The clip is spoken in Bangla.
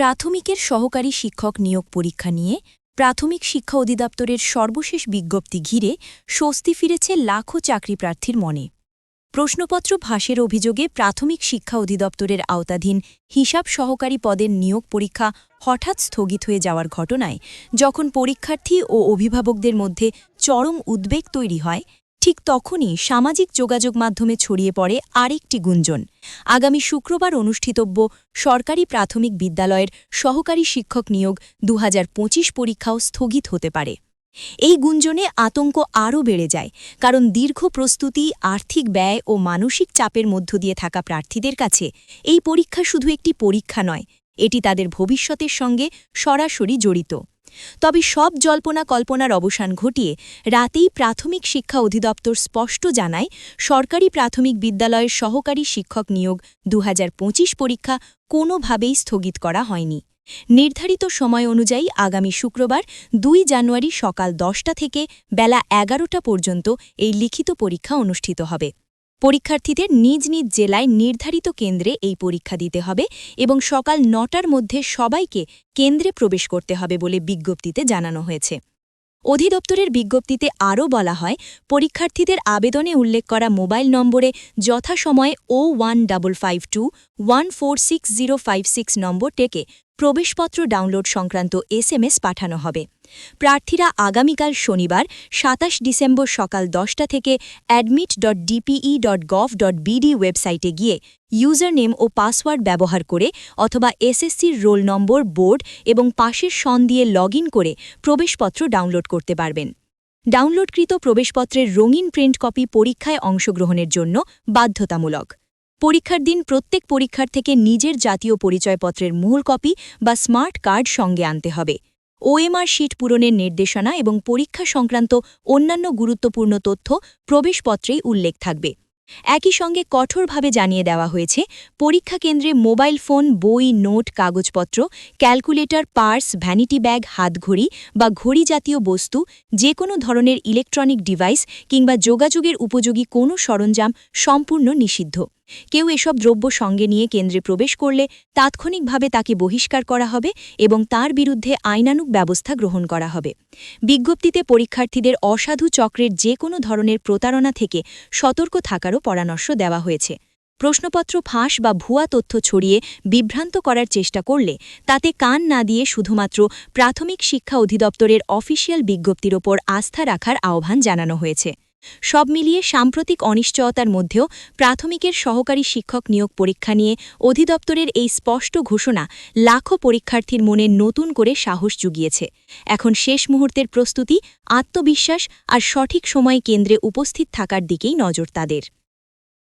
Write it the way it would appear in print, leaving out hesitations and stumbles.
প্রাথমিকের সহকারী শিক্ষক নিয়োগ পরীক্ষা নিয়ে প্রাথমিক শিক্ষা অধিদপ্তরের সর্বশেষ বিজ্ঞপ্তি ঘিরে স্বস্তি ফিরেছে লাখো চাকরিপ্রার্থীর মনে। প্রশ্নপত্র ফাঁসের অভিযোগে প্রাথমিক শিক্ষা অধিদপ্তরের আওতাধীন হিসাব সহকারী পদের নিয়োগ পরীক্ষা হঠাৎ স্থগিত হয়ে যাওয়ার ঘটনায় যখন পরীক্ষার্থী ও অভিভাবকদের মধ্যে চরম উদ্বেগ তৈরি হয়, ঠিক তখনই সামাজিক যোগাযোগ মাধ্যমে ছড়িয়ে পড়ে আরেকটি গুঞ্জন। আগামী শুক্রবার অনুষ্ঠিতব্য সরকারি প্রাথমিক বিদ্যালয়ের সহকারী শিক্ষক নিয়োগ ২০২৫ পরীক্ষাও স্থগিত হতে পারে। এই গুঞ্জনে আতঙ্ক আরও বেড়ে যায়, কারণ দীর্ঘ প্রস্তুতি, আর্থিক ব্যয় ও মানসিক চাপের মধ্য দিয়ে থাকা প্রার্থীদের কাছে এই পরীক্ষা শুধু একটি পরীক্ষা নয়, এটি তাদের ভবিষ্যতের সঙ্গে সরাসরি জড়িত। তবে সব জল্পনা কল্পনার অবসান ঘটিয়ে রাতেই প্রাথমিক শিক্ষা অধিদপ্তর স্পষ্ট জানায়, সরকারি প্রাথমিক বিদ্যালয়ের সহকারী শিক্ষক নিয়োগ ২০২৫ পরীক্ষা কোনোভাবেই স্থগিত করা হয়নি। নির্ধারিত সময় অনুযায়ী আগামী শুক্রবার ২ জানুয়ারি সকাল ১০টা থেকে বেলা ১১টা পর্যন্ত এই লিখিত পরীক্ষা অনুষ্ঠিত হবে। পরীক্ষার্থীদের নিজ নিজ জেলায় নির্ধারিত কেন্দ্রে এই পরীক্ষা দিতে হবে এবং সকাল ৯টার মধ্যে সবাইকে কেন্দ্রে প্রবেশ করতে হবে বলে বিজ্ঞপ্তিতে জানানো হয়েছে। অধিদপ্তরের বিজ্ঞপ্তিতে আরও বলা হয়, পরীক্ষার্থীদের আবেদনে উল্লেখ করা মোবাইল নম্বরে যথাসময়ে 01552146056 নম্বরটিকে প্রবেশপত্র ডাউনলোড সংক্রান্ত SMS পাঠানো হবে। প্রার্থীরা আগামীকাল শনিবার ২৭ ডিসেম্বর সকাল ১০টা থেকে admit.dpe.gov.bd ওয়েবসাইটে গিয়ে ইউজার নেম ও পাসওয়ার্ড ব্যবহার করে অথবা SSCর রোল নম্বর, বোর্ড এবং পাশের সন দিয়ে লগইন করে প্রবেশপত্র ডাউনলোড করতে পারবেন। ডাউনলোডকৃত প্রবেশপত্রের রঙিন প্রিন্ট কপি পরীক্ষায় অংশগ্রহণের জন্য বাধ্যতামূলক। পরীক্ষার দিন প্রত্যেক পরীক্ষার থেকে নিজের জাতীয় পরিচয়পত্রের মূল কপি বা স্মার্ট কার্ড সঙ্গে আনতে হবে। OMR শিট পূরণের নির্দেশনা এবং পরীক্ষা সংক্রান্ত অন্যান্য গুরুত্বপূর্ণ তথ্য প্রবেশপত্রেই উল্লেখ থাকবে। একই সঙ্গে কঠোরভাবে জানিয়ে দেওয়া হয়েছে, পরীক্ষা কেন্দ্রে মোবাইল ফোন, বই, নোট, কাগজপত্র, ক্যালকুলেটর, পার্স, ভ্যানিটি ব্যাগ, হাতঘড়ি বা ঘড়ি জাতীয় বস্তু, যে কোনো ধরনের ইলেকট্রনিক ডিভাইস কিংবা যোগাযোগের উপযোগী কোনো সরঞ্জাম সম্পূর্ণ নিষিদ্ধ। কেউ এসব দ্রব্য সঙ্গে নিয়ে কেন্দ্রে প্রবেশ করলে তাৎক্ষণিকভাবে তাকে বহিষ্কার করা হবে এবং তার বিরুদ্ধে আইনানুগ ব্যবস্থা গ্রহণ করা হবে। বিজ্ঞপ্তিতে পরীক্ষার্থীদের অসাধু চক্রের যে কোনো ধরনের প্রতারণা থেকে সতর্ক থাকারও পরামর্শ দেওয়া হয়েছে। প্রশ্নপত্র ফাঁস বা ভুয়া তথ্য ছড়িয়ে বিভ্রান্ত করার চেষ্টা করলে তাতে কান না দিয়ে শুধুমাত্র প্রাথমিক শিক্ষা অধিদপ্তরের অফিসিয়াল বিজ্ঞপ্তির ওপর আস্থা রাখার আহ্বান জানানো হয়েছে। সব মিলিয়ে সাম্প্রতিক অনিশ্চয়তার মধ্যেও প্রাথমিকের সহকারী শিক্ষক নিয়োগ পরীক্ষা নিয়ে অধিদপ্তরের এই স্পষ্ট ঘোষণা লাখো পরীক্ষার্থীর মনে নতুন করে সাহস জুগিয়েছে। এখন শেষ মুহূর্তের প্রস্তুতি, আত্মবিশ্বাস আর সঠিক সময়ে কেন্দ্রে উপস্থিত থাকার দিকেই নজর তাদের।